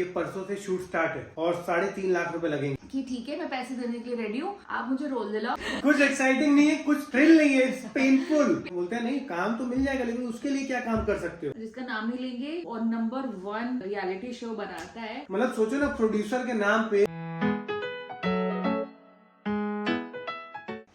ये परसों से शूट स्टार्ट है और 3.5 लाख रुपए लगेंगे। कि ठीक है, मैं पैसे देने के लिए रेडी हूँ, आप मुझे रोल दिलाओ। कुछ एक्साइटिंग नहीं है, कुछ थ्रिल नहीं है, इट्स पेनफुल। बोलते हैं नहीं काम तो मिल जाएगा, लेकिन उसके लिए क्या काम कर सकते हो। जिसका नाम ही लेंगे और नंबर 1 रियलिटी शो बनाता है। मतलब सोचो ना, प्रोड्यूसर के नाम पे।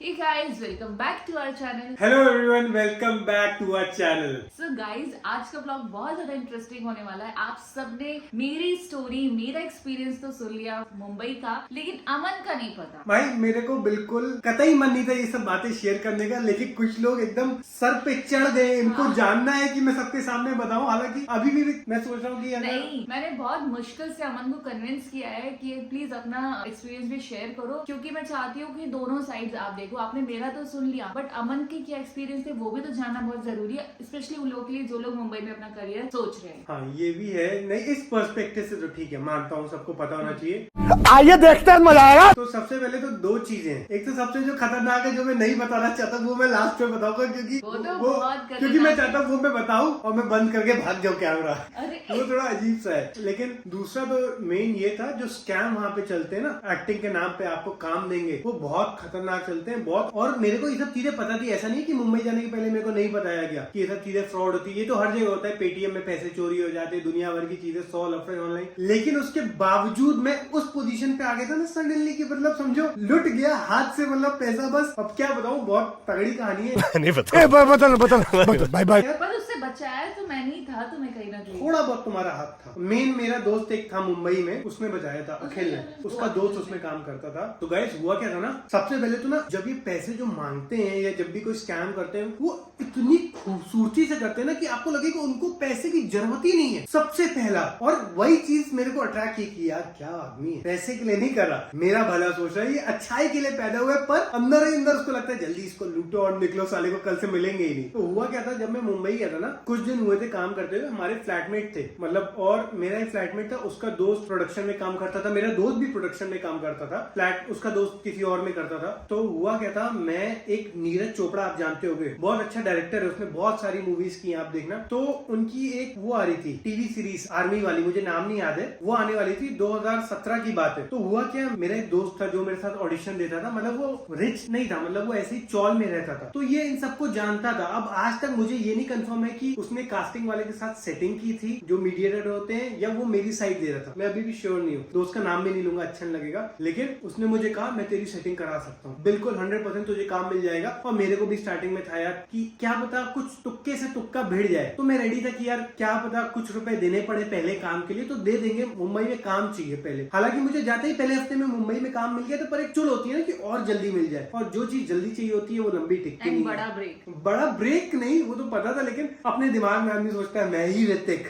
Hey guys, welcome back to our channel. Hello everyone, welcome back to our channel. So guys, आज का ब्लॉग बहुत ज्यादा इंटरेस्टिंग होने वाला है। आप सबने मेरी स्टोरी, मेरा एक्सपीरियंस तो सुन लिया मुंबई का, लेकिन अमन का नहीं पता। भाई मेरे को बिल्कुल कतई मन नहीं था ये सब बातें शेयर करने का, लेकिन कुछ लोग एकदम सर पे चढ़ गए। इनको जानना है कि मैं सबके सामने बताऊं। हालांकि अभी भी मैं सोच रहा हूँ कि नहीं, मैंने बहुत मुश्किल से अमन को कन्विंस किया है कि प्लीज अपना एक्सपीरियंस भी शेयर करो, क्योंकि मैं चाहती हूँ कि दोनों साइड्स आप देखो। आपने मेरा तो सुन लिया, बट अमन की क्या एक्सपीरियंस है वो भी तो जानना बहुत जरूरी है, स्पेशली उन लोगों के लिए जो लोग मुंबई में अपना करियर सोच रहे हैं। हाँ ये भी है। नहीं, इस पर्सपेक्टिव से तो ठीक है, मानता हूँ सबको पता होना चाहिए। आइए देखते हैं, मजा आएगा। तो सबसे पहले तो दो चीजें हैं। एक तो सबसे जो खतरनाक है, जो मैं नहीं बताना चाहता, वो मैं लास्ट में बताऊंगा, क्योंकि क्योंकि मैं चाहता हूँ वो मैं बताऊं और मैं बंद करके भाग जाऊं कैमरा। वो थोड़ा अजीब सा है। लेकिन दूसरा तो मेन ये था, जो स्कैम वहाँ पे चलते हैं ना, एक्टिंग के नाम पे आपको काम देंगे, वो बहुत खतरनाक चलते हैं बहुत। और मेरे को ये सब चीजें पता थी। ऐसा नहीं कि मुंबई जाने के पहले मेरे को नहीं बताया गया कि ये सब चीजें फ्रॉड होती है। ये तो हर जगह होता है, पेटीएम में पैसे चोरी हो जाते हैं, दुनिया भर की चीजें, 100 लफड़े ऑनलाइन। लेकिन उसके बावजूद मैं उस पोजीशन पे आ गया था ना सडनली, कि मतलब समझो लुट गया हाथ से, मतलब पैसा। बस अब क्या बताऊं, बहुत तगड़ी कहानी है। नहीं बता बाय बाय। पर उससे बचाया तो मैं नहीं था, तुम्हें कहीं ना कहीं थोड़ा बहुत तुम्हारा हाथ था। मेन मेरा दोस्त एक था मुंबई में, उसने बचाया था, अखिल ने। उसका दोस्त उसमें काम करता था। तो गाइस हुआ क्या था ना, सबसे पहले तो ना, जब ये पैसे जो मांगते हैं या जब भी कोई स्कैम करते हैं, वो इतनी खूबसूरती से करते हैं ना कि आपको लगे कि उनको पैसे की जरूरत ही नहीं है, सबसे पहला। और वही चीज मेरे को अट्रैक्ट की कि यार क्या आदमी है, पैसे के लिए नहीं कर रहा, मेरा भला सोच रहा है, ये अच्छाई के लिए पैदा हुआ है, पर अंदर ही अंदर उसको लगता है जल्दी इसको लूटो और निकलो, साले को कल से मिलेंगे ही नहीं। तो हुआ क्या था, जब मैं मुंबई गया था ना, कुछ दिन हुए थे काम करते हुए। हमारे फ्लैटमेट थे, मतलब, और मेरा एक फ्लैटमेट था, उसका दोस्त प्रोडक्शन में काम करता था, मेरा दोस्त भी प्रोडक्शन में काम करता था, फ्लैट उसका दोस्त किसी और में करता था। तो हुआ क्या था, मैं एक नीरज चोपड़ा, आप जानते होंगे, बहुत अच्छा डायरेक्टर है, उसने बहुत सारी मूवीज की, आप देखना। तो उनकी एक वो आ रही थी टीवी सीरीज, आर्मी वाली, मुझे नाम नहीं याद है, वो आने वाली थी, 2017 की बात है। तो हुआ क्या, मेरा एक दोस्त था जो मेरे साथ ऑडिशन देता था, मतलब वो रिच नहीं था, मतलब वो ऐसे ही चौल में रहता था। तो ये इन सबको जानता था। अब आज तक मुझे ये नहीं कंफर्म है कि उसने कास्टिंग वाले के साथ सेटिंग की थी, जो मीडिएटर होते हैं, या वो मेरी साइड दे रहा था। मैं अभी भी श्योर नहीं हूँ, दोस्त का नाम भी नहीं लूंगा, अच्छा नहीं लगेगा। लेकिन उसने मुझे कहा मैं तेरी सेटिंग करा सकता हूँ, बिल्कुल 100% तुझे काम मिल जाएगा। और मेरे को भी स्टार्टिंग में था यार कि क्या पता कुछ तुक्के से तुक्का भिड़ जाए। तो मैं रेडी था कि यार क्या पता कुछ रुपए देने पड़े पहले काम के लिए, तो दे देंगे, मुंबई में काम चाहिए पहले। हालांकि मुझे जाते ही पहले हफ्ते में मुंबई में काम मिल गया था, पर एक चुल होती है ना कि और जल्दी मिल जाए, और जो चीज जल्दी चाहिए होती है वो लंबी टिकती नहीं। बड़ा ब्रेक नहीं, वो तो पता था, लेकिन अपने दिमाग में आदमी सोचता है मैं ही ऋतिक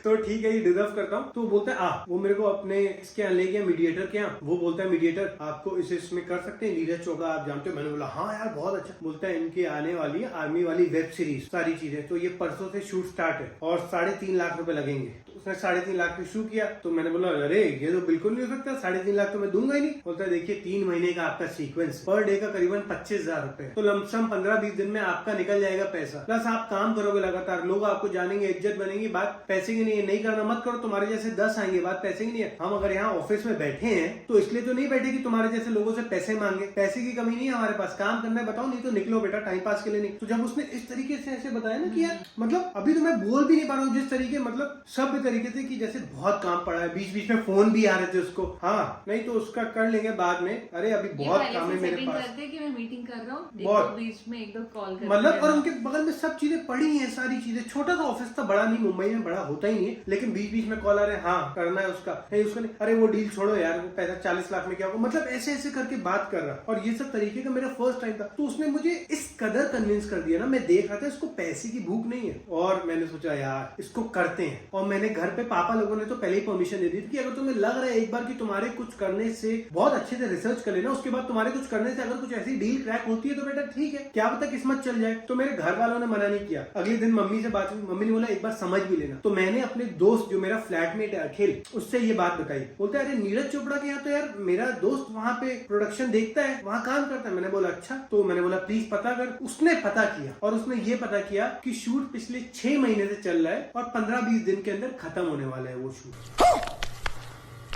तो ठीक है, ये डिजर्व करता हूँ। तो बोलता है वो मेरे को अपने इसके यहाँ ले गया, मीडिएटर के यहाँ। वो बोलता है मीडिएटर आपको इसमें कर सकते हैं, नीरज चोपड़ा आप जानते हो। मैंने बोला हाँ यार बहुत अच्छा। बोलता है इनकी आने वाली है आर्मी वाली वेब सीरीज, सारी चीजें, तो ये परसों से शूट स्टार्ट है और 3.5 लाख रुपए लगेंगे। तो उसने 3.5 लाख पे शूट किया। तो मैंने बोला अरे ये तो बिल्कुल नहीं हो सकता, 3.5 लाख तो मैं दूंगा ही नहीं। बोलता है देखिए 3 महीने का आपका सीक्वेंस, पर डे का करीबन 25,000 रुपए, तो लमसम 15-20 दिन में आपका निकल जाएगा पैसा। प्लस आप काम करोगे लगातार, लोग आपको जानेंगे, इज्जत बनेगी। बात पैसे की नहीं है, नहीं करना मत करो, तुम्हारे जैसे 10 आएंगे, बात पैसे की नहीं है। हम अगर यहाँ ऑफिस में बैठे हैं तो इसलिए तो नहीं बैठे कि तुम्हारे जैसे लोगों से पैसे मांगे, पैसे की कमी नहीं है हमारे पास, काम करना है बताओ, नहीं तो निकलो बेटा, टाइम पास के लिए नहीं। तो जब उसने इस तरीके से ऐसे बताया ना कि यार, मतलब अभी तो मैं बोल भी नहीं पा रहा हूँ जिस तरीके, मतलब सभ्य तरीके से, कि जैसे बहुत काम पड़ा है, बीच बीच में फोन भी आ रहे थे उसको। हाँ नहीं तो उसका कर लेंगे बाद में, अरे अभी बहुत काम है मेरे पास, कि मैं मीटिंग कर रहा हूँ, बहुत बीच में एक दो कॉल कर, मतलब। और उनके बगल में सब चीजें पड़ी हैं, सारी चीजें। छोटा सा ऑफिस था, बड़ा नहीं, मुंबई में बड़ा होता ही नहीं है, लेकिन बीच बीच में कॉल आ रहे हैं, हाँ करना है उसका, नहीं उसको नहीं, अरे वो डील छोड़ो यार, वो पैसा 40 लाख में क्या होगा, मतलब ऐसे ऐसे करके बात कर रहा। और ये सब तरीके का मेरा फर्स्ट टाइम था। तो उसने मुझे इस कदर कन्विंस कर दिया ना, मैं देख रहा था इसको पैसे की भूख नहीं है, और मैंने सोचा यार इसको करते हैं। और मैंने घर पे, पापा लोगों ने तो पहले ही परमिशन दे दी थी कि अगर तुम्हें लग रहा है एक बार कि तुम्हारे कुछ करने से, बहुत अच्छे से रिसर्च कर लेना, उसके बाद तुम्हारे कुछ करने से अगर कुछ ऐसी डील क्रैक होती है तो बेटा ठीक है, क्या पता किस्मत चल जाए। तो मेरे घर वालों ने मना नहीं किया। अगले दिन मम्मी से बात हुई, मम्मी ने बोला एक बार समझ भी लेना। तो मैंने अपने दोस्त जो मेरा फ्लैटमेट है अखिल, उससे ये बात बताई। बोलता है अरे नीरज चोपड़ा के यहाँ तो यार मेरा दोस्त वहाँ पे प्रोडक्शन देखता है, वहाँ काम करता है। मैंने बोला अच्छा। तो मैंने बोला प्लीज पता कर। उसने पता किया और उसने ये पता किया कि शूट पिछले 6 महीने से चल रहा है और 15-20 दिन के अंदर खत्म होने वाला है वो शूट।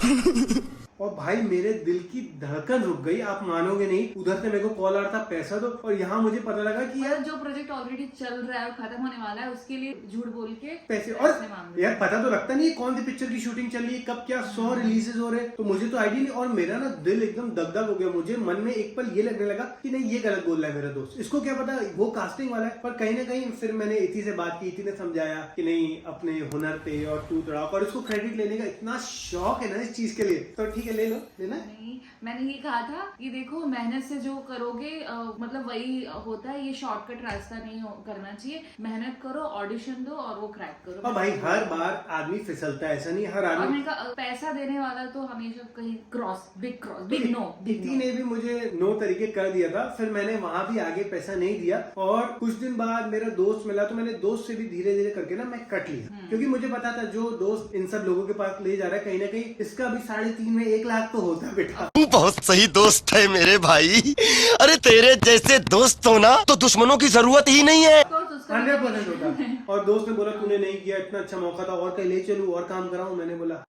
और भाई मेरे दिल की धड़कन रुक गई, आप मानोगे नहीं। उधर से मेरे को कॉल आ रहा था पैसा दो, और यहाँ मुझे पता लगा कि यार जो प्रोजेक्ट ऑलरेडी चल रहा है और खत्म होने वाला है उसके लिए झूठ बोल के पैसे। और मांग रहे यार पता तो लगता नहीं है कौन सी पिक्चर की शूटिंग चल रही है, कब क्या 100 रिलीजेस हो रहे हैं, तो मुझे तो आइडिया नहीं। और मेरा ना दिल एकदम दगदग हो गया, मुझे मन में एक पल ये लगने लगा कि नहीं ये गलत बोल रहा है मेरा दोस्त, इसको क्या पता वो कास्टिंग वाला है। पर कहीं ना कहीं फिर मैंने इति से बात की, इति ने समझाया कि नहीं अपने हुनर पे और तू तड़ाक, और इसको क्रेडिट लेने का इतना शौक है ना इस चीज के लिए, तो ठीक है ले लो, लेना। नहीं, मैंने ये कहा था कि देखो मेहनत से जो करोगे मतलब वही होता है, ये शॉर्टकट रास्ता नहीं करना चाहिए। मेहनत करो, ऑडिशन दो और वो क्रैक करो। और भाई हर बार आदमी फिसलता है, ऐसा नहीं हर और आदमी। मैंने कहा पैसा देने वाला तो हमेशा कहीं क्रॉस, बिग नो। इति ने भी मुझे 9 तरीके कर दिया था, फिर मैंने वहां भी आगे पैसा नहीं दिया। और कुछ दिन बाद मेरा दोस्त मिला, तो मैंने दोस्त से भी धीरे धीरे करके ना मैं कट लिया, क्योंकि मुझे पता था जो दोस्त इन सब लोगों के पास ले जा रहा है कहीं ना कहीं इसका भी 3.5 में 1 लाख तो होता है बेटा। तू बहुत सही दोस्त है मेरे भाई। अरे तेरे जैसे दोस्त हो ना तो दुश्मनों की जरूरत ही नहीं है। 100% होता। और दोस्त ने बोला तूने नहीं किया, इतना अच्छा मौका था, और कहीं ले चलूं और काम कराऊं। मैंने बोला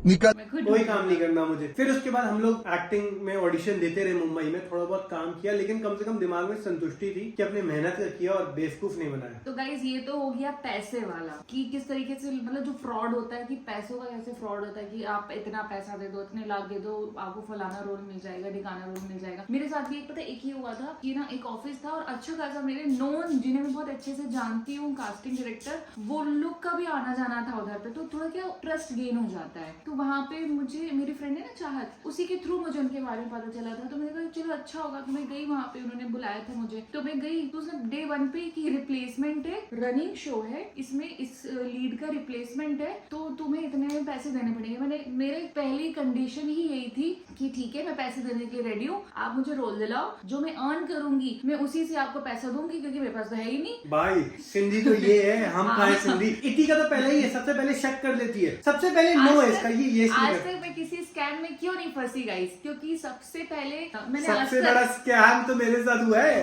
निकल कोई काम नहीं करना मुझे। फिर उसके बाद हम लोग एक्टिंग में ऑडिशन देते रहे मुंबई में, थोड़ा बहुत काम किया, लेकिन कम से कम दिमाग में संतुष्टि थी कि अपने मेहनत का किया और बेवकूफ नहीं बनाया। तो गाइज ये तो हो गया पैसे वाला कि किस तरीके से मतलब जो फ्रॉड होता है कि पैसों का कैसे फ्रॉड होता है कि आप इतना पैसा दे दो, इतने लाख दे दो, आपको फलाना रोल मिल जाएगा, ढिकाना रोल मिल जाएगा। मेरे साथ भी एक पता एक ही हुआ था कि ना एक ऑफिस था और अच्छा खासा मेरे नोन जिन्हें मैं बहुत अच्छे से जानती हूँ कास्टिंग डायरेक्टर, वो लोग का भी आना जाना था उधर पे, तो थोड़ा क्या ट्रस्ट गेन हो जाता है। तो वहां पे मुझे मेरी फ्रेंड है ना चाहत, उसी के थ्रू मुझे उनके बारे में पता चला था, तो मैंने कहा चलो अच्छा होगा। तो मैं गई वहां पे, उन्होंने बुलाया था मुझे, तो मैं गई तो उसने डे 1 पे की रिप्लेसमेंट है, रनिंग शो है, इसमें इस लीड का रिप्लेसमेंट है, तो तुम्हें इतने पैसे देने पड़ेंगे। मैंने मेरे पहली कंडीशन ही यही थी कि ठीक है मैं पैसे देने के लिए रेडी हूँ, आप मुझे रोल दिलाओ, जो मैं अर्न करूंगी मैं उसी से आपको पैसा दूंगी, क्योंकि मेरे पास तो है ही नहीं। भाई सिंधी तो ये है, हम कहाँ है सिंधी। इति का तो पहले ही है, सबसे पहले शक कर लेती है, सबसे पहले नो है इसका, ये आज तक मैं किसी स्कैम में क्यों नहीं फंसी गाइस, क्योंकि सबसे पहले मैंने सबसे बड़ा स्कैम तो मेरे साथ हुआ है।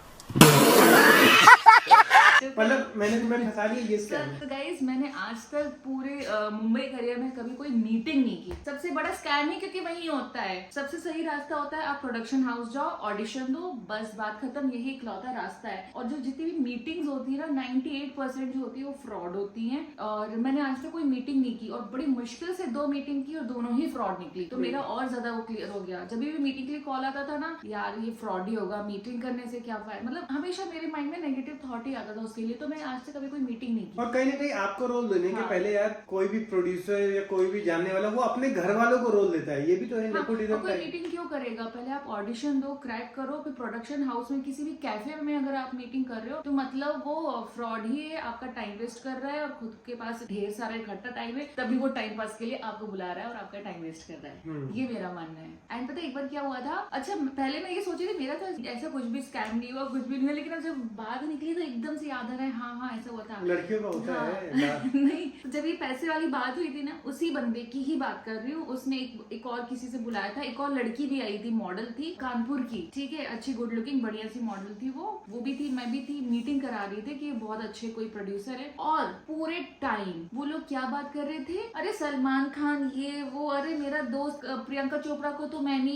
मतलब मैंने तुम्हें फंसा लिया ये स्कैम। तो गाइस मैंने आज तक पूरे मुंबई करियर में कभी कोई मीटिंग नहीं की। सबसे बड़ा स्कैम ही क्योंकि वही होता है। सबसे सही रास्ता होता है आप प्रोडक्शन हाउस जाओ, ऑडिशन दो, बस बात खत्म, यही इकलौता रास्ता है। और जो जितनी भी मीटिंग्स होती है ना 98% जो होती है वो फ्रॉड होती है। और मैंने आज तक कोई मीटिंग नहीं की और बड़ी मुश्किल से 2 मीटिंग की और दोनों ही फ्रॉड निकली, तो मेरा और ज्यादा वो क्लियर हो गया। जब भी मीटिंग के लिए कॉल आता था ना, यार ये फ्रॉड ही होगा, मीटिंग करने से क्या फायदा, मतलब हमेशा मेरे माइंड में नेगेटिव थॉट ही आता था उसके लिए, तो मैं आज तक कभी कोई मीटिंग नहीं की। और कहीं ना कहीं आपको रोल देने के पहले यार कोई भी प्रोड्यूसर या कोई भी जानने वाला वो अपने घर वालों को रोल देता है, ये भी तो है नेपोटिज्म कोई मीटिंग क्यों करेगा, पहले आप ऑडिशन दो, क्रैक करो, फिर प्रोडक्शन हाउस में किसी भी कैफे में अगर आप मीटिंग कर रहे हो तो मतलब वो फ्रॉड ही है, आपका टाइम वेस्ट कर रहा है और खुद के पास ढेर सारा इकट्ठा टाइम है, तभी वो टाइम पास के लिए आपको बुला रहा है और आपका टाइम वेस्ट कर रहा है। ये मेरा मानना है। एंड पता है एक बार क्या हुआ था, अच्छा पहले मैं ये सोची थी मेरा तो ऐसा कुछ भी स्कैम नहीं हुआ, कुछ भी नहीं हुआ, लेकिन अब जब बात निकली तो एकदम से याद आ रहा है हाँ ऐसा हुआ था। लड़कियों का होता है। नहीं, जब ये पैसे वाली बात हुई थी ना, उसी बंदे की ही बात कर रही हूँ। उसने एक और किसी से बुलाया था, एक और लड़की भी आई थी, मॉडल थी कानपुर की, ठीक है, अच्छी गुड लुकिंग बढ़िया सी मॉडल थी वो भी थी, मैं भी थी। मीटिंग करा रही थी कि बहुत अच्छे कोई प्रोड्यूसर है, और पूरे टाइम वो लोग क्या बात कर रहे थे, अरे सलमान खान ये वो, अरे मेरा दोस्त प्रियंका चोपड़ा को तो मैंने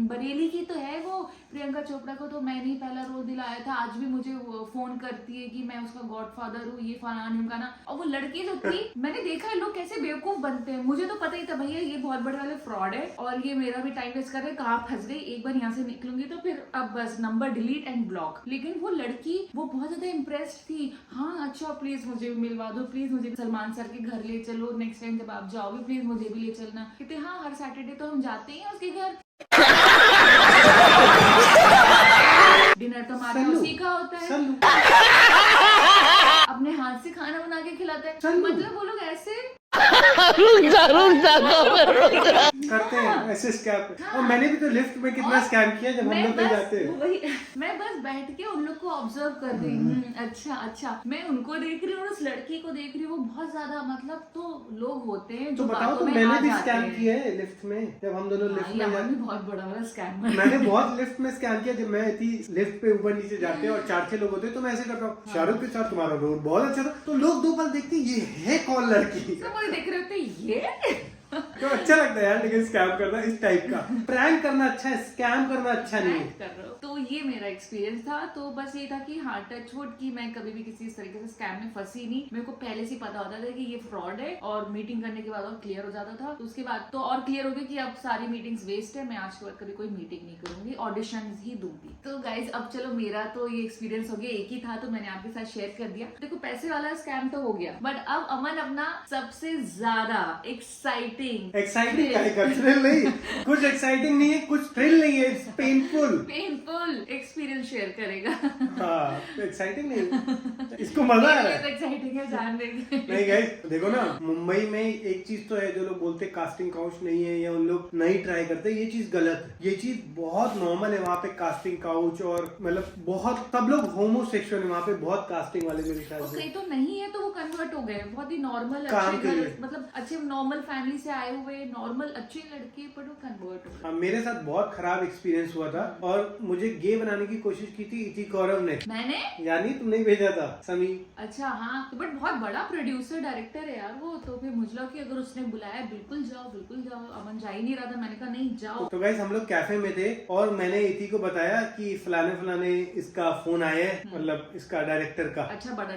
बरेली की तो है वो, प्रियंका चोपड़ा को तो मैंने ही पहला रोल दिलाया था, आज भी मुझे फोन करती है कि मैं उसका गॉडफादर हूँ, ये फलाना ढिमकाना। और वो लड़की जो थी, मैंने देखा है लोग कैसे बेवकूफ बनते हैं, मुझे तो पता ही था भैया ये बहुत बड़े वाले फ्रॉड है और ये मेरा भी टाइम वेस्ट कर रहे हैं, कहाँ फंस गई, एक बार यहाँ से निकलूंगी तो फिर अब बस नंबर डिलीट एंड ब्लॉक। लेकिन वो लड़की वो बहुत ज्यादा इम्प्रेस्ड थी, हाँ अच्छा प्लीज मुझे मिलवा दो, प्लीज मुझे सलमान सर के घर ले चलो, नेक्स्ट टाइम जब आप जाओगे प्लीज मुझे भी ले चलना। कहते हाँ हर सैटरडे तो हम जाते हैं उसके घर, डिनर तो हमारा उसी का होता है, अपने हाथ से खाना बना के खिलाता है, मतलब वो लोग ऐसे करते हैं ऐसे स्कैम। और मैंने भी तो लिफ्ट में कितना स्कैम किया जब हम लोग जाते हैं। वही मैं बस बैठ के उन लोग को ऑब्जर्व कर रही हूँ, अच्छा मैं उनको देख रही हूँ, उस लड़की को देख रही हूँ, वो बहुत ज्यादा मतलब तो लोग होते हैं जो तो बताओ, तो मैंने भी स्कैम किया है लिफ्ट में, जब हम दोनों लिफ्ट में जाते। बहुत बड़ा वाला स्कैम मैंने बहुत लिफ्ट में स्कैम किया, जब मैं लिफ्ट पे ऊपर नीचे जाते हैं और 4-6 लोग होते हैं, तो मैं ऐसे करता हूँ शाहरुख के साथ तुम्हारा रोल बहुत अच्छा था, तो लोग 2 पल देखते ये है कौन लड़की, देख रहे होते ये तो अच्छा लगता है यार, लेकिन स्कैम करना इस टाइप का, प्रैंक करना अच्छा है, स्कैम करना अच्छा नहीं है। कर रहे हो। तो ये मेरा एक्सपीरियंस था। तो बस ये था कि हाँ, टचवुड की मैं कभी भी किसी इस तरीके से स्कैम में फंसी नहीं। मेरे को पहले से पता होता था कि ये फ्रॉड है, और मीटिंग करने के बाद और क्लियर हो जाता था। तो उसके बाद तो और क्लियर हो गया कि अब सारी मीटिंग्स वेस्ट है, मैं आज के बाद कभी कोई मीटिंग नहीं करूंगी, ऑडिशन ही दूंगी। तो गाइज अब चलो, मेरा तो ये एक्सपीरियंस हो गया, एक ही था तो मैंने आपके साथ शेयर कर दिया। देखो, पैसे वाला स्कैम तो हो गया, बट अब अमन अपना सबसे ज्यादा एक्साइटिंग थ्रिल नहीं, कुछ एक्साइटिंग नहीं है, कुछ थ्रिल नहीं है, पेनफुल एक्सपीरियंस शेयर करेगा। हाँ, एक्साइटिंग नहीं, इसको मजा आ रहा है। एक्साइटिंग है, जान देंगे। नहीं गाइस, देखो ना, मुंबई में एक चीज तो है, जो लोग बोलते हैं कास्टिंग काउच नहीं है या उन लोग नहीं ट्राई करते, ये चीज गलत है। ये चीज बहुत नॉर्मल है वहाँ पे, कास्टिंग काउच, और मतलब बहुत सब लोग होमोसेक्सुअल है वहाँ पे, बहुत कास्टिंग वाले मेरे ख्याल से। कहीं तो नहीं है तो वो कन्वर्ट हो गए, बहुत ही नॉर्मल काम अच्छे के घर, लिए। मतलब अच्छे नॉर्मल फैमिली से आए हुए नॉर्मल अच्छे लड़के, पर वो कन्वर्ट हो गए। हाँ, मेरे साथ बहुत खराब एक्सपीरियंस हुआ था, और मुझे गे बनाने की कोशिश की थी इति गौरव ने। मैंने यानी तुमने भेजा था समी। अच्छा हाँ, तो बट बहुत बड़ा प्रोड्यूसर डायरेक्टर है यार वो, तो फिर मुझे लगा कि अगर उसने बुलाया बिल्कुल जाओ। अमन जा ही नहीं रहा था, मैंने कहा नहीं जाओ। तो गाइस, हम लोग कैफे में थे और मैंने इति को बताया कि फलाने इसका फोन आया है, मतलब इसका डायरेक्टर का। अच्छा, बड़ा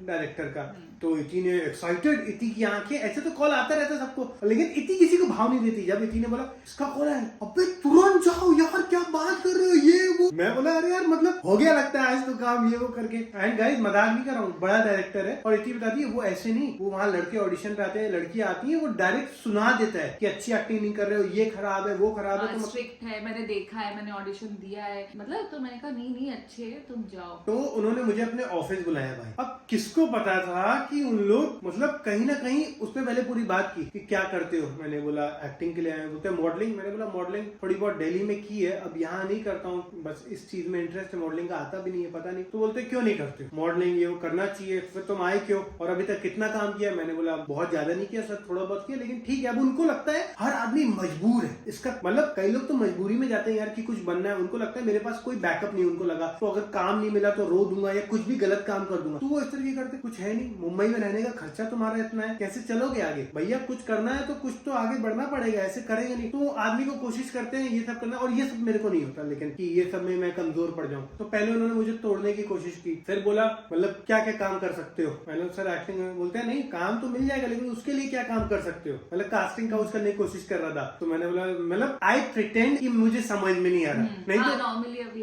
डायरेक्टर का। तो इति ने एक्साइटेड, इति की आंखें, ऐसे तो कॉल आता रहता सबको, लेकिन इति किसी को भाव नहीं देती। जब इति ने बोला इसका कॉल है, अबे तुरंत जाओ यार, क्या बात कर रहे हो, ये वो। मैं बोला अरे यार, मतलब हो गया लगता है आज तो काम, ये वो करके। एंड गाइस, मजाक नहीं कर रहा हूँ, बड़ा डायरेक्टर है। और इति बताती है वो ऐसे नहीं, वो वहाँ लड़के ऑडिशन पे आते हैं, लड़कियां आती है, वो डायरेक्ट सुना देता है कि अच्छी एक्टिंग नहीं कर रहे हो, ये खराब है, वो खराब है। तो स्ट्रिक्ट है, मैंने देखा है, मैंने ऑडिशन दिया है, मतलब। तो मैंने कहा नहीं अच्छे है, तुम जाओ। तो उन्होंने मुझे अपने ऑफिस बुलाया भाई। अब किसको पता था कि उन लोग मतलब कहीं ना कहीं उसमें पहले पूरी बात की कि क्या करते हो। मैंने बोला एक्टिंग के लिए आए। बोलते मॉडलिंग। मैंने बोला मॉडलिंग थोड़ी बहुत दिल्ली में की है, अब यहाँ नहीं करता हूँ, बस इस चीज में इंटरेस्ट है, मॉडलिंग का आता भी नहीं है, पता नहीं। तो बोलते क्यों नहीं करते मॉडलिंग, ये वो करना चाहिए, फिर तुम आए क्यों, और अभी तक कितना काम किया। मैंने बोला बहुत ज्यादा नहीं किया सर, थोड़ा बहुत किया, लेकिन ठीक है। अब उनको लगता है हर आदमी मजबूर है इसका, मतलब कई लोग तो मजबूरी में जाते हैं यार कि कुछ बनना है, उनको लगता है मेरे पास कोई बैकअप नहीं। उनको लगा तो अगर काम नहीं मिला तो रो दूंगा या कुछ भी गलत काम कर दूंगा। तो वो इस तरीके करते, कुछ है नहीं, मुंबई में रहने का खर्चा तुम्हारा इतना है, कैसे चलोगे आगे भैया, कुछ करना है तो कुछ तो आगे बढ़ना पड़ेगा, ऐसे करेंगे नहीं। तो आदमी को कोशिश करते हैं ये सब करना, और ये सब मेरे को नहीं होता, लेकिन कि ये सब में मैं कमजोर पड़ जाऊं। तो पहले उन्होंने मुझे तोड़ने की कोशिश की, फिर बोला मतलब क्या क्या काम कर सकते हो। मैंने सर एक्टिंग, बोलते हैं नहीं काम तो मिल जाएगा, लेकिन उसके लिए क्या काम कर सकते हो, मतलब कास्टिंग काउच करने की कोशिश कर रहा था। तो मैंने बोला मतलब आई प्रिटेंड कि मुझे समझ में नहीं आ रहा, नहीं तो नॉर्मली अब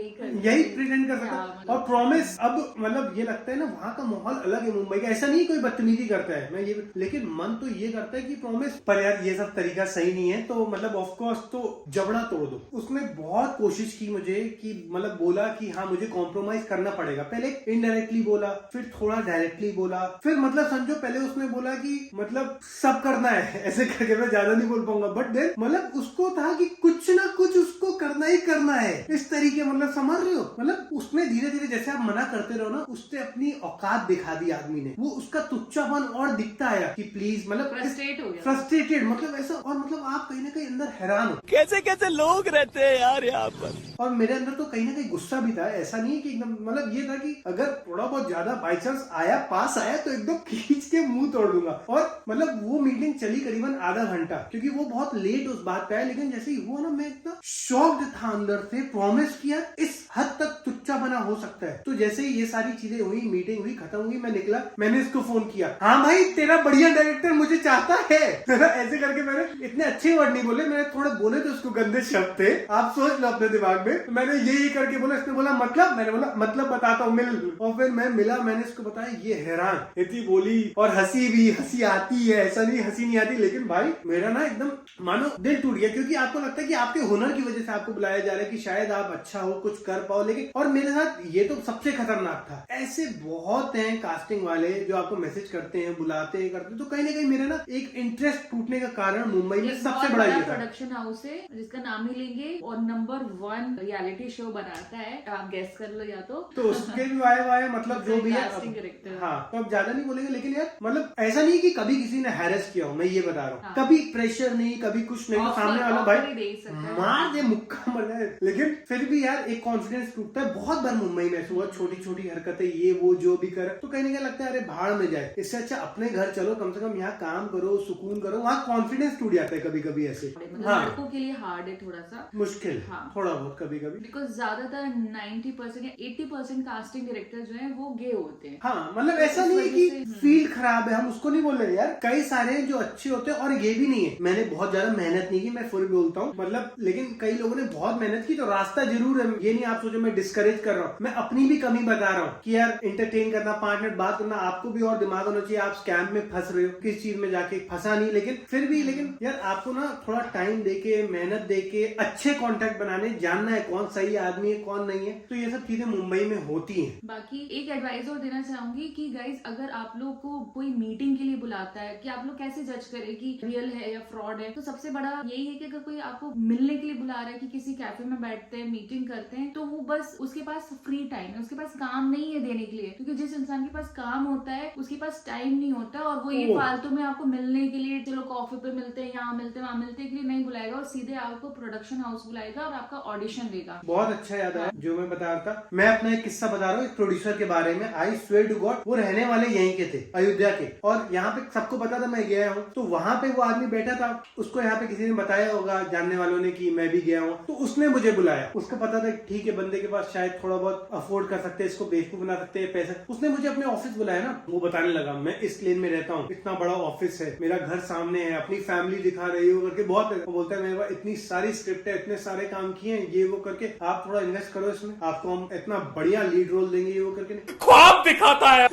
यही प्रिटेंड कर सकता। और प्रॉमिस, अब मतलब ये लगता है ना वहाँ का माहौल अलग है मुंबई का, ऐसा नहीं कोई बदतमीजी करता है, मैं ये, लेकिन मन तो ये करता है कि प्रॉमिस, पर यार ये सब तरीका सही नहीं है, तो मतलब ऑफ कोर्स तो जबड़ा तोड़ दो। उसने बहुत कोशिश की मुझे कि मतलब बोला कि हाँ मुझे कॉम्प्रोमाइज करना पड़ेगा। पहले इनडायरेक्टली बोला, फिर थोड़ा डायरेक्टली बोला, फिर मतलब समझो पहले उसने बोला कि मतलब सब करना है, ऐसे करके, मैं ज्यादा नहीं बोल पाऊंगा, बट देन मतलब उसको था कि कुछ ना कुछ उसको करना ही करना है, इस तरीके, मतलब समझ रहे हो। मतलब उसने धीरे धीरे जैसे आप मना करते रहो ना, उसने अपनी औकात दिखा दी आदमी ने, वो उसका तुच्छापन और दिखता आया कि प्लीज, मतलब फ्रस्ट्रेटेड, मतलब ऐसा। और मतलब आप कहीं ना कहीं अंदर हैरान हो, कैसे कैसे लोग रहते हैं यार यहाँ पर। और मेरे अंदर तो कहीं ना कहीं गुस्सा भी था, ऐसा नहीं है कि एकदम, मतलब ये था कि अगर थोड़ा बहुत ज्यादा बाई चांस आया, पास आया, तो एकदम खींच के मुंह तोड़ दूंगा। और मतलब वो मीटिंग चली करीबन आधा घंटा, क्योंकि वो बहुत लेट उस बात पे आया, लेकिन जैसे ही हुआ ना, मैं एकदम शॉक्ड था अंदर से, प्रॉमिस किया इस हद तक तुच्चा बना हो सकता है। तो जैसे ही ये सारी चीजें हुई, मीटिंग हुई, खत्म हुई, मैं निकला, मैंने इसको फोन किया, हाँ भाई तेरा बढ़िया डायरेक्टर मुझे चाहता है। ऐसे करके मैंने, इतने अच्छे वर्ड नहीं बोले, मैंने थोड़े बोले तो उसको गंदे शब्द थे, आप सोच लो अपने दिमाग में। मैंने यही करके बोला, इसने बोला मतलब, मैंने बोला मतलब बताता हूँ, मिल। और फिर मैं मिला, मैंने इसको बताया, ये हैरान, इतनी बोली, और हंसी भी, हंसी आती है, ऐसा नहीं हंसी नहीं आती, लेकिन भाई मेरा ना एकदम मानो दिल टूट गया, क्योंकि आपको लगता है कि आपके हुनर की वजह से आपको बुलाया जा रहा है कि शायद आप अच्छा हो, कुछ कर पाओ, लेकिन और मेरे साथ ये तो सबसे खतरनाक था। ऐसे बहुत हैं कास्टिंग वाले जो आपको मैसेज करते हैं, बुलाते हैं, करते हैं। तो कहीं ना कहीं मेरा ना एक इंटरेस्ट टूटने का कारण मुंबई में सबसे बड़ा ये था। प्रोडक्शन हाउस है जिसका नाम ही लेंगे, और नंबर 1 रियलिटी शो बनाता है, आप गेस कर लो या तो उसके भी वाए मतलब जो भी है Casting director। हाँ, तो अब ज्यादा नहीं बोलेंगे, लेकिन यार मतलब ऐसा नहीं कि कभी किसी ने हैरेस किया हो, मैं ये बता रहा हूँ। हाँ। कभी प्रेशर नहीं, कभी कुछ नहीं, तो सामने वाला offer ही भाई दे सकता है। मार दे, मुक्का मर जाए, लेकिन फिर भी यार एक कॉन्फिडेंस टूटता है। बहुत बार मुंबई में ऐसा हुआ, छोटी छोटी हरकतें ये वो जो भी करे तो कहीं ना कहीं लगता है अरे भाड़ में जाए, इससे अच्छा अपने घर चलो, कम से कम यहाँ काम करो, सुकून करो। वहाँ कॉन्फिडेंस टूट जाता है कभी कभी ऐसे। मतलब हाँ, लड़कों के लिए हार्ड है थोड़ा सा, मुश्किल हाँ। थोड़ा बहुत कभी कभी, बिकॉज ज्यादातर 90% या 80% कास्टिंग डायरेक्टर जो है वो गे होते हैं। हाँ, मतलब ऐसा नहीं है कि फील खराब है, हम उसको नहीं बोल रहे यार। कई सारे हैं जो अच्छे होते हैं, और ये भी नहीं है मैंने बहुत ज्यादा मेहनत नहीं की, मैं फिर बोलता हूँ मतलब, लेकिन कई लोगों ने बहुत मेहनत की, तो रास्ता जरूर है। ये नहीं आप सोचो मैं डिस्करेज कर रहा हूँ, मैं अपनी भी कमी बता रहा हूँ कि यार एंटरटेन करना, 5 मिनट बात करना, आपको भी और दिमाग होना चाहिए। आप स्कैम में फंस रहे हो, किस चीज में जाके फंसा नहीं, लेकिन फिर भी, लेकिन यार आपको ना थोड़ा टाइम देके, मेहनत देके, अच्छे कॉन्टेक्ट बनाने, जानना है कौन सही आदमी है कौन नहीं है। तो ये सब चीजें मुंबई में होती हैं। बाकी एक एडवाइस और देना चाहूंगी कि गाइज, अगर आप लोग को कोई मीटिंग के लिए बुलाता है, कि आप लोग कैसे जज करें कि रियल है या फ्रॉड है, तो सबसे बड़ा यही है कि अगर कोई आपको मिलने के लिए बुला रहा है, कि किसी कैफे में बैठते हैं, मीटिंग करते हैं, तो वो बस उसके पास फ्री टाइम है, उसके पास काम नहीं है देने के लिए। क्योंकि जिस इंसान के पास काम होता है उसके पास टाइम नहीं होता, और वो ये फालतू में आपको मिलने के लिए चलो कॉफी पे मिलते हैं, यहाँ मिलते हैं, वहाँ मिलते हैं के लिए नहीं बुलाएगा, और सीधे आपको प्रोडक्शन हाउस बुलाएगा और आपका ऑडिशन देगा। बहुत अच्छा याद आया जो मैं बता रहा था। मैं अपना एक किस्सा बता रहा हूँ एक प्रोड्यूसर के बारे में। आई स्वेयर टू गॉड, वो रहने वाले यहीं के थे, अयोध्या के, और यहाँ पे सबको पता था मैं गया हूँ। तो वहां पे वो आदमी बैठा था, उसको यहाँ पे किसी ने बताया होगा जानने वालों ने कि मैं भी गया हूँ, तो उसने मुझे बुलाया। उसको पता था ठीक है बंदे के पास शायद थोड़ा बहुत अफोर्ड कर सकते हैं, इसको बेवकूफ बना सकते हैं पैसा। उसने मुझे अपने ऑफिस बुलाया ना, वो बताने लगा मैं इस लेन में रहता हूँ, इतना बड़ा ऑफिस है, मेरा घर सामने है, अपनी फैमिली दिखा रही हो करके। बहुत वो बोलता है मेरे पास इतनी सारी स्क्रिप्ट है, इतने सारे काम किए हैं, ये वो करके, आप थोड़ा इन्वेस्ट करो इसमें, आपको हम इतना बढ़िया लीड रोल देंगे, ये वो करके ख्वाब दिखाता है।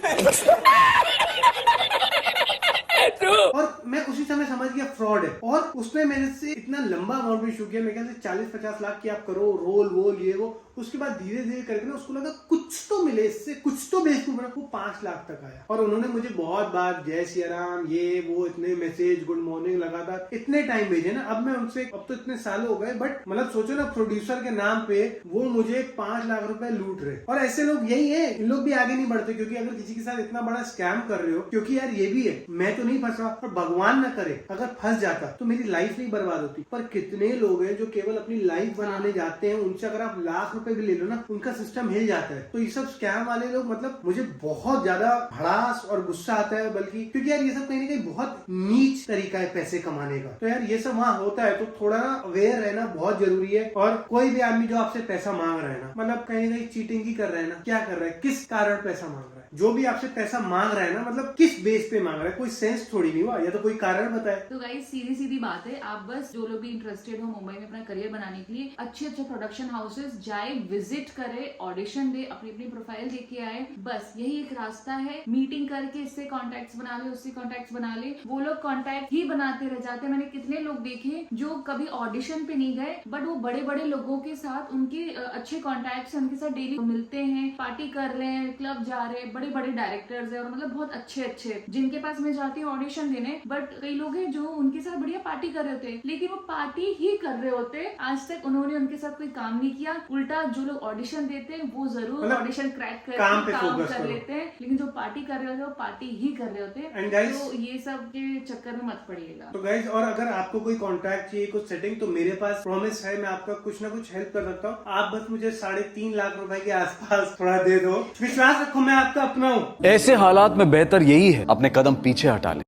और मैं उसी समय समझ गया फ्रॉड है। और उसने मेरे से इतना लंबा अमाउंट भी शुरू किया, मेरे ख्याल से 40-50 लाख की आप करो रोल वोल ये वो। उसके बाद धीरे धीरे करके ना उसको लगा कुछ तो मिले इससे, कुछ तो बेवकूफ बना, वो 5 लाख तक आया। और उन्होंने मुझे बहुत बार जय सिया राम ये वो, इतने मैसेज, गुड मॉर्निंग लगातार इतने टाइम भेजे ना। अब मैं उनसे, अब तो इतने साल हो गए, बट मतलब सोचो ना प्रोड्यूसर के नाम पे वो मुझे 5 लाख रुपए लूट रहे। और ऐसे लोग यही है, इन लोग भी आगे नहीं बढ़ते। क्योंकि अगर किसी के साथ इतना बड़ा स्कैम कर रहे हो, क्योंकि यार ये भी है, मैं तो नहीं फंसा, और भगवान ना करे अगर फंस जाता तो मेरी लाइफ नहीं बर्बाद होती। पर कितने लोग हैं जो केवल अपनी लाइफ बनाने जाते हैं, उनसे अगर आप लाख रुपए भी ले लो ना, उनका सिस्टम हिल जाता है। तो ये सब स्कैम वाले लोग, मतलब मुझे बहुत ज्यादा भड़ास और गुस्सा आता है, बल्कि क्योंकि यार ये सब कहीं ना कहीं बहुत नीच तरीका है पैसे कमाने का। तो यार ये सब वहाँ होता है, तो थोड़ा ना अवेयर रहना बहुत जरूरी है। और कोई भी आदमी जो आपसे पैसा मांग रहा है ना, मतलब कहीं ना कहीं चीटिंग ही कर रहा है ना, क्या कर रहा है, किस कारण पैसा मांग रहा है, जो भी आपसे पैसा मांग रहा है ना, मतलब किस बेस पे मांग रहा है, कोई सेंस थोड़ी नहीं हुआ, या तो कोई कारण बताए। तो गाइस सीधी सीधी बात है, आप बस जो लोग भी इंटरेस्टेड हो मुंबई में अपना करियर बनाने के लिए, अच्छे अच्छे प्रोडक्शन हाउसेस जाए, विजिट करे, ऑडिशन दे, अपनी अपनी प्रोफाइल देख के आए। बस यही एक रास्ता है। मीटिंग करके इससे कॉन्टेक्ट्स बना ले, उससे कॉन्टेक्ट्स बना ले, वो लोग कॉन्टेक्ट ही बनाते रह जाते हैं। मैंने कितने लोग देखे जो कभी ऑडिशन पे नहीं गए, बट वो बड़े बड़े लोगों के साथ, उनके अच्छे कॉन्टेक्ट्स हैं, उनके साथ डेली मिलते हैं, पार्टी कर रहे हैं, क्लब जा रहे हैं, बड़े बड़े डायरेक्टर्स है, और मतलब बहुत अच्छे अच्छे, जिनके पास मैं जाती हूँ ऑडिशन देने। बट कई लोग हैं जो उनके साथ बढ़िया पार्टी कर रहे होते, लेकिन वो पार्टी ही कर रहे होते, आज तक उन्होंने उनके साथ कोई काम नहीं किया। उल्टा जो लोग ऑडिशन देते हैं वो जरूर मतलब ऑडिशन क्रैक करके काम पे काम फोकस कर करो। लेते हैं, लेकिन जो पार्टी कर रहे होते हैं वो पार्टी ही कर रहे होते हैं। And guys- तो ये सब के चक्कर में मत पड़िएगा। तो गाइज, और अगर आपको कोई कॉन्ट्रैक्ट चाहिए, कुछ सेटिंग, तो मेरे पास प्रॉमिस है, मैं आपका कुछ ना कुछ हेल्प कर सकता हूँ। आप बस मुझे 3.5 लाख रुपए के आसपास थोड़ा दे दो, विश्वास रखो मैं आपका अपना हूँ। ऐसे हालात में बेहतर यही है अपने कदम पीछे हटा ले।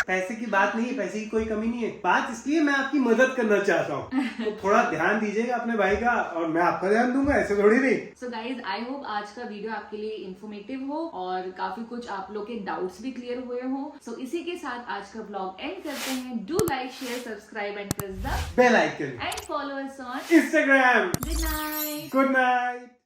पैसे की बात नहीं है, पैसे की कोई कमी नहीं है, बात इसलिए मैं आपकी मदद करना चाहता हूँ। तो थोड़ा ध्यान दीजिएगा अपने भाई का, और मैं आपका ध्यान दूंगा, ऐसे थोड़ी नहीं। सो गाइज, आई होप आज का वीडियो आपके लिए इन्फॉर्मेटिव हो और काफी कुछ आप लोग के डाउट्स भी क्लियर हुए हो। सो इसी के साथ आज का ब्लॉग एंड करते हैं। Do like, share, subscribe and press the bell icon and follow us on Instagram। Good night. Good night.